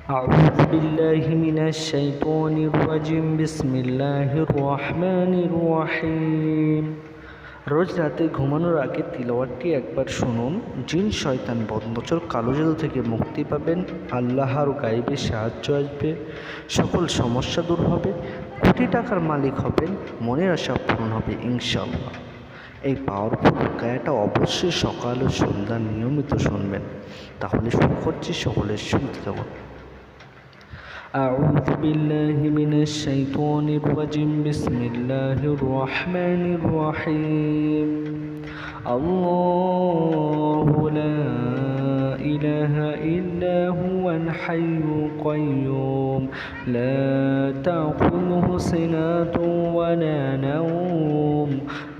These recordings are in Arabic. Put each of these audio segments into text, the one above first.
أعوذ بالله من الشيطان الرجيم بسم الله الرحمن الرحيم। রোজ রাতে ঘুমানোর আগে তিলাওয়াতটি একবার শুনুন। জিন শয়তান বদনজর কালো জাদু থেকে মুক্তি পাবেন, আল্লাহর গায়েবে সাহায্য আসবে, সকল সমস্যা দূর হবে, কোটি টাকার মালিক হবেন, মনের আশা পূরণ হবে ইনশাআল্লাহ। এই পাওয়ারফুল গায়াটা অবশ্যই সকাল ও সন্ধ্যা নিয়মিত শুনবেন। তাহলে শুরু করছি, সকলের শুনতে থাকুন। أعوذ بالله من الشيطان الرجيم بسم الله الرحمن الرحيم الله لا إله إلا هو الحي القيوم لا تأخذه سنة ولا نوم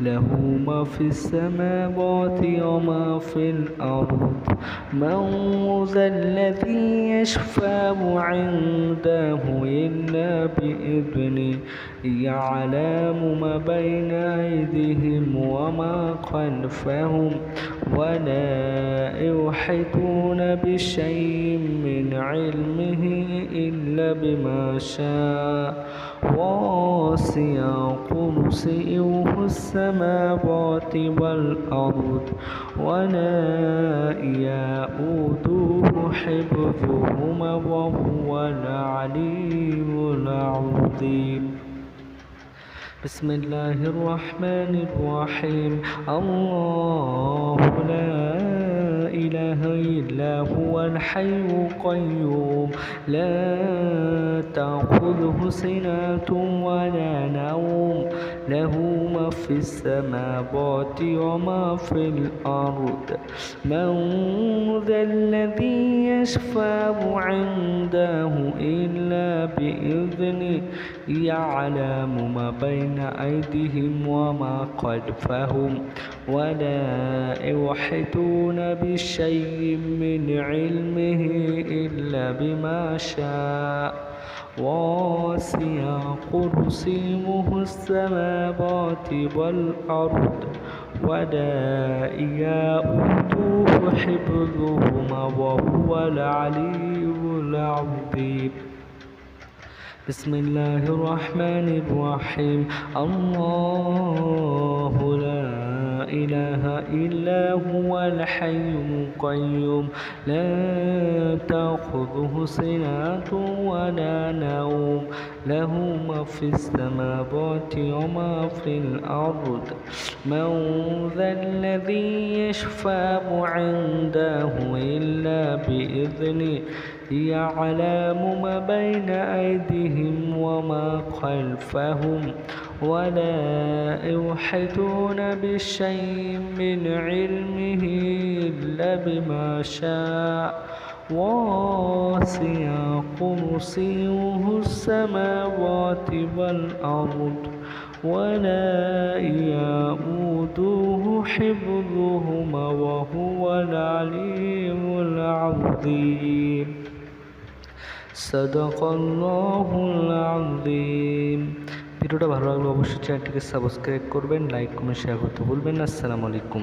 له ما في السماوات وما في الأرض من ذا الذي يشفع عنده إلا بإذنه يعلم ما بين أيديهم وما خلفهم ولا يحيطون بشيء من علمه إلا بما شاء وسع كرسيه السماوات والأرض ولا يؤوده حفظهما وهو العلي العظيم بسم الله الرحمن الرحيم الله لا إله إلا هو الحي القيوم لا تأخذه سنة ولا نوم له ما في السماوات وما في الأرض من ذا الذي يشفع عنده إلا بإذنه يعلم ما بين أيديهم وما خلفهم ولا يحيطون بشيء من علمه إلا بما شاء وسع كرسيه السماوات والأرض ولا يؤوده حفظهما وهو العلي العظيم بسم الله الرحمن الرحيم الله لا إله إلا هو الحي القيوم لا تأخذه سنة ولا نوم له ما في السماوات وما في الأرض من ذا الذي يشفع عنده إلا بإذنه يعلم ما بين أيديهم وما خلفهم ولا يحيطون بشيء من علمه إلا بما شاء وسع كرسيه السماوات والأرض ولا يؤوده حفظهما وهو العلي العظيم صدق الله العظيم। ভিডিওটা ভালো লাগলে অবশ্যই চ্যানেলটিকে সাবস্ক্রাইব করবেন, লাইক কমেন্ট শেয়ার করতে ভুলবেন না। আসসালামু আলাইকুম।